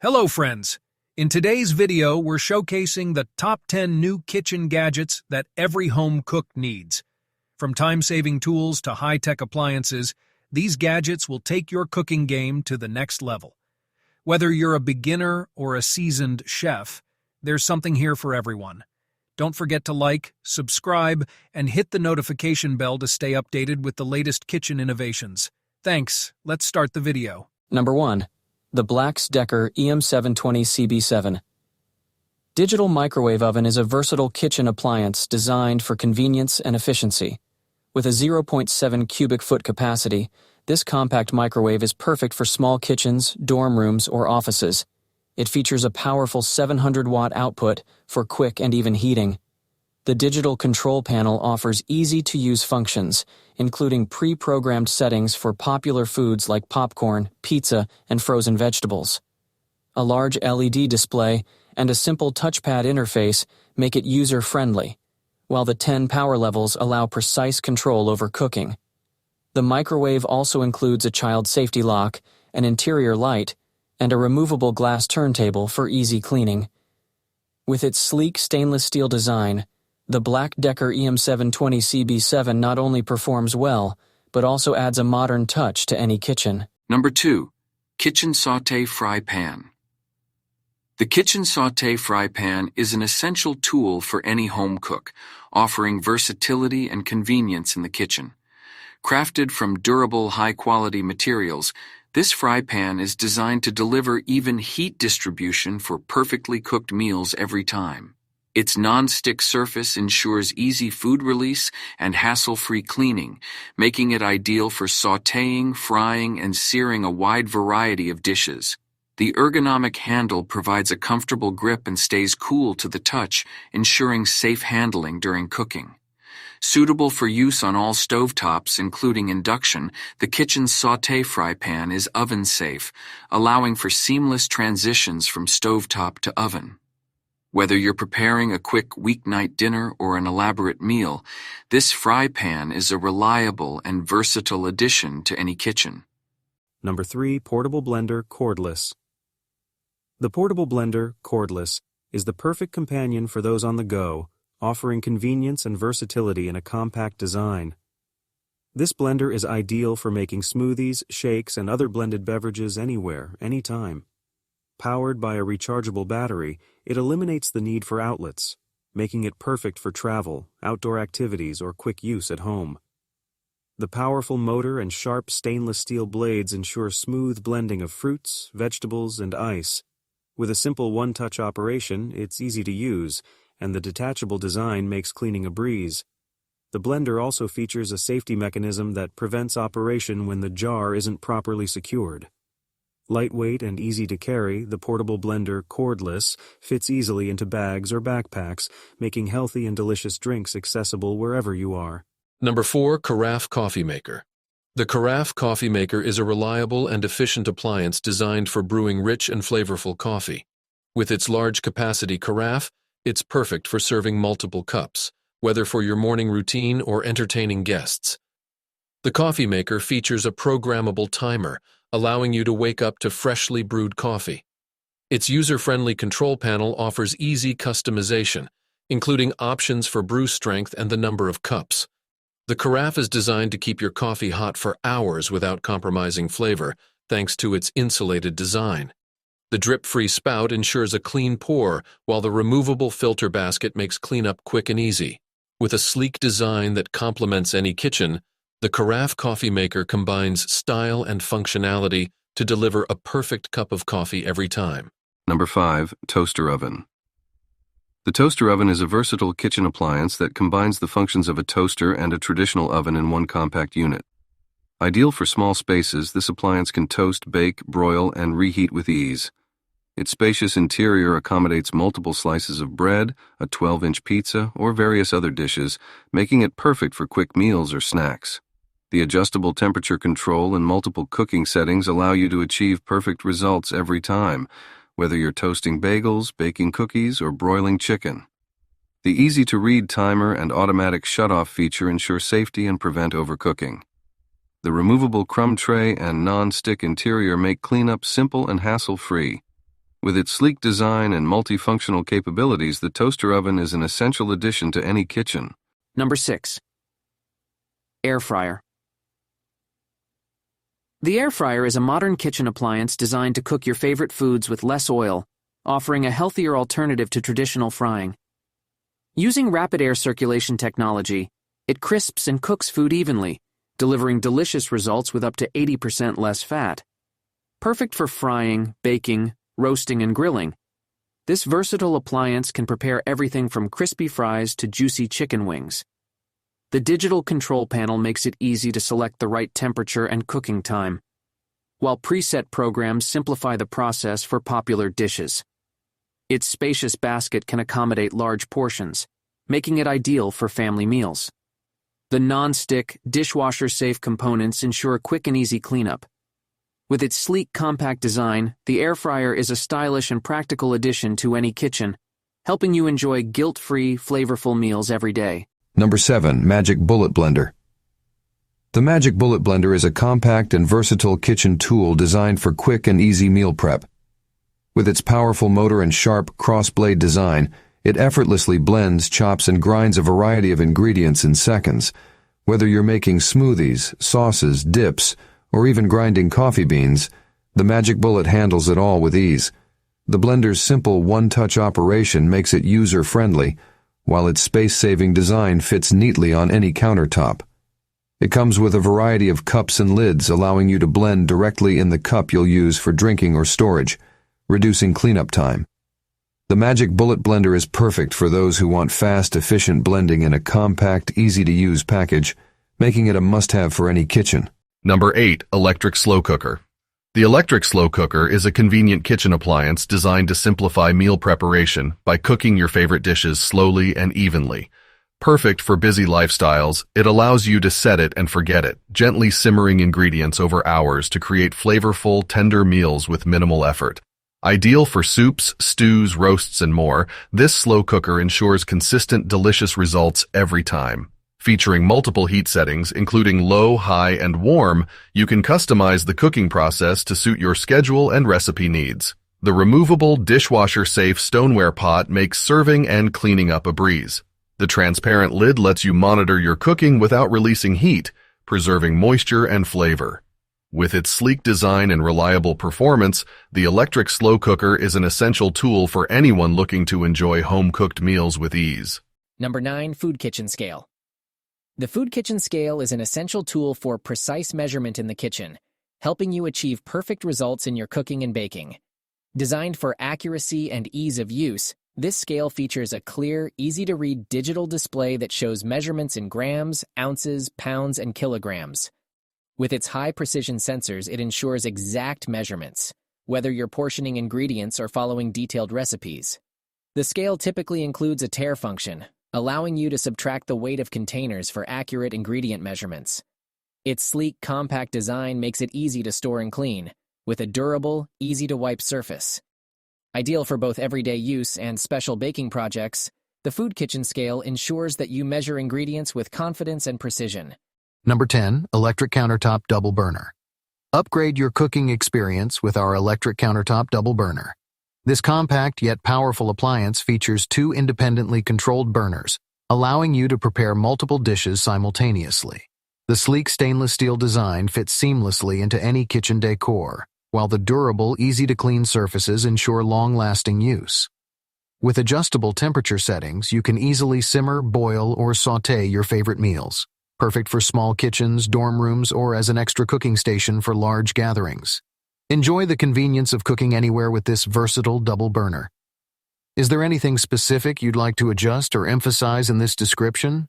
Hello friends! In today's video, we're showcasing the top 10 new kitchen gadgets that every home cook needs. From time-saving tools to high-tech appliances, these gadgets will take your cooking game to the next level. Whether you're a beginner or a seasoned chef, there's something here for everyone. Don't forget to like, subscribe, and hit the notification bell to stay updated with the latest kitchen innovations. Thanks, let's start the video. Number 1. The Black-Decker EM720CB7. Digital microwave oven is a versatile kitchen appliance designed for convenience and efficiency. With a 0.7 cubic foot capacity, this compact microwave is perfect for small kitchens, dorm rooms, or offices. It features a powerful 700-watt output for quick and even heating. The digital control panel offers easy-to-use functions, including pre-programmed settings for popular foods like popcorn, pizza, and frozen vegetables. A large LED display and a simple touchpad interface make it user-friendly, while the 10 power levels allow precise control over cooking. The microwave also includes a child safety lock, an interior light, and a removable glass turntable for easy cleaning. With its sleek stainless steel design, the Black-Decker EM720CB7 not only performs well, but also adds a modern touch to any kitchen. Number 2. Kitchen Sauté Fry Pan. The Kitchen Sauté Fry Pan is an essential tool for any home cook, offering versatility and convenience in the kitchen. Crafted from durable, high-quality materials, this fry pan is designed to deliver even heat distribution for perfectly cooked meals every time. Its non-stick surface ensures easy food release and hassle-free cleaning, making it ideal for sautéing, frying, and searing a wide variety of dishes. The ergonomic handle provides a comfortable grip and stays cool to the touch, ensuring safe handling during cooking. Suitable for use on all stovetops, including induction, the kitchen's sauté fry pan is oven-safe, allowing for seamless transitions from stovetop to oven. Whether you're preparing a quick weeknight dinner or an elaborate meal, this fry pan is a reliable and versatile addition to any kitchen. Number 3. Portable Blender Cordless. The portable blender, cordless, is the perfect companion for those on the go, offering convenience and versatility in a compact design. This blender is ideal for making smoothies, shakes, and other blended beverages anywhere, anytime. Powered by a rechargeable battery, it eliminates the need for outlets, making it perfect for travel, outdoor activities, or quick use at home. The powerful motor and sharp stainless steel blades ensure smooth blending of fruits, vegetables, and ice. With a simple one-touch operation, it's easy to use, and the detachable design makes cleaning a breeze. The blender also features a safety mechanism that prevents operation when the jar isn't properly secured. Lightweight and easy to carry, the portable blender, cordless, fits easily into bags or backpacks, making healthy and delicious drinks accessible wherever you are. Number 4. Carafe Coffee Maker. The Carafe Coffee Maker is a reliable and efficient appliance designed for brewing rich and flavorful coffee. With its large capacity carafe, it's perfect for serving multiple cups, whether for your morning routine or entertaining guests. The coffee maker features a programmable timer, allowing you to wake up to freshly brewed coffee. Its user-friendly control panel offers easy customization, including options for brew strength and the number of cups. The carafe is designed to keep your coffee hot for hours without compromising flavor, thanks to its insulated design. The drip-free spout ensures a clean pour, while the removable filter basket makes cleanup quick and easy. With a sleek design that complements any kitchen, the Carafe Coffee Maker combines style and functionality to deliver a perfect cup of coffee every time. Number 5. Toaster Oven. The toaster oven is a versatile kitchen appliance that combines the functions of a toaster and a traditional oven in one compact unit. Ideal for small spaces, this appliance can toast, bake, broil, and reheat with ease. Its spacious interior accommodates multiple slices of bread, a 12-inch pizza, or various other dishes, making it perfect for quick meals or snacks. The adjustable temperature control and multiple cooking settings allow you to achieve perfect results every time, whether you're toasting bagels, baking cookies, or broiling chicken. The easy-to-read timer and automatic shut-off feature ensure safety and prevent overcooking. The removable crumb tray and non-stick interior make cleanup simple and hassle-free. With its sleek design and multifunctional capabilities, the toaster oven is an essential addition to any kitchen. Number 6. Air fryer. The air fryer is a modern kitchen appliance designed to cook your favorite foods with less oil, offering a healthier alternative to traditional frying. Using rapid air circulation technology, it crisps and cooks food evenly, delivering delicious results with up to 80% less fat. Perfect for frying, baking, roasting, and grilling, this versatile appliance can prepare everything from crispy fries to juicy chicken wings. The digital control panel makes it easy to select the right temperature and cooking time, while preset programs simplify the process for popular dishes. Its spacious basket can accommodate large portions, making it ideal for family meals. The non-stick, dishwasher-safe components ensure quick and easy cleanup. With its sleek, compact design, the air fryer is a stylish and practical addition to any kitchen, helping you enjoy guilt-free, flavorful meals every day. Number 7. Magic Bullet Blender. The Magic Bullet Blender is a compact and versatile kitchen tool designed for quick and easy meal prep. With its powerful motor and sharp, cross-blade design, it effortlessly blends, chops, and grinds a variety of ingredients in seconds. Whether you're making smoothies, sauces, dips, or even grinding coffee beans, the Magic Bullet handles it all with ease. The blender's simple one-touch operation makes it user-friendly, while its space-saving design fits neatly on any countertop. It comes with a variety of cups and lids, allowing you to blend directly in the cup you'll use for drinking or storage, reducing cleanup time. The Magic Bullet Blender is perfect for those who want fast, efficient blending in a compact, easy-to-use package, making it a must-have for any kitchen. Number 8. Electric Slow Cooker. The electric slow cooker is a convenient kitchen appliance designed to simplify meal preparation by cooking your favorite dishes slowly and evenly. Perfect for busy lifestyles, it allows you to set it and forget it, gently simmering ingredients over hours to create flavorful, tender meals with minimal effort. Ideal for soups, stews, roasts, and more, this slow cooker ensures consistent, delicious results every time. Featuring multiple heat settings, including low, high, and warm, you can customize the cooking process to suit your schedule and recipe needs. The removable, dishwasher-safe stoneware pot makes serving and cleaning up a breeze. The transparent lid lets you monitor your cooking without releasing heat, preserving moisture and flavor. With its sleek design and reliable performance, the electric slow cooker is an essential tool for anyone looking to enjoy home-cooked meals with ease. Number 9. Food Kitchen Scale. The Food Kitchen Scale is an essential tool for precise measurement in the kitchen, helping you achieve perfect results in your cooking and baking. Designed for accuracy and ease of use, this scale features a clear, easy-to-read digital display that shows measurements in grams, ounces, pounds, and kilograms. With its high-precision sensors, it ensures exact measurements, whether you're portioning ingredients or following detailed recipes. The scale typically includes a tare function, allowing you to subtract the weight of containers for accurate ingredient measurements. Its sleek, compact design makes it easy to store and clean, with a durable, easy-to-wipe surface. Ideal for both everyday use and special baking projects, the Food Kitchen Scale ensures that you measure ingredients with confidence and precision. Number 10. Electric Countertop Double Burner. Upgrade your cooking experience with our electric countertop double burner. This compact yet powerful appliance features 2 independently controlled burners, allowing you to prepare multiple dishes simultaneously. The sleek stainless steel design fits seamlessly into any kitchen decor, while the durable, easy-to-clean surfaces ensure long-lasting use. With adjustable temperature settings, you can easily simmer, boil, or sauté your favorite meals. Perfect for small kitchens, dorm rooms, or as an extra cooking station for large gatherings. Enjoy the convenience of cooking anywhere with this versatile double burner. Is there anything specific you'd like to adjust or emphasize in this description?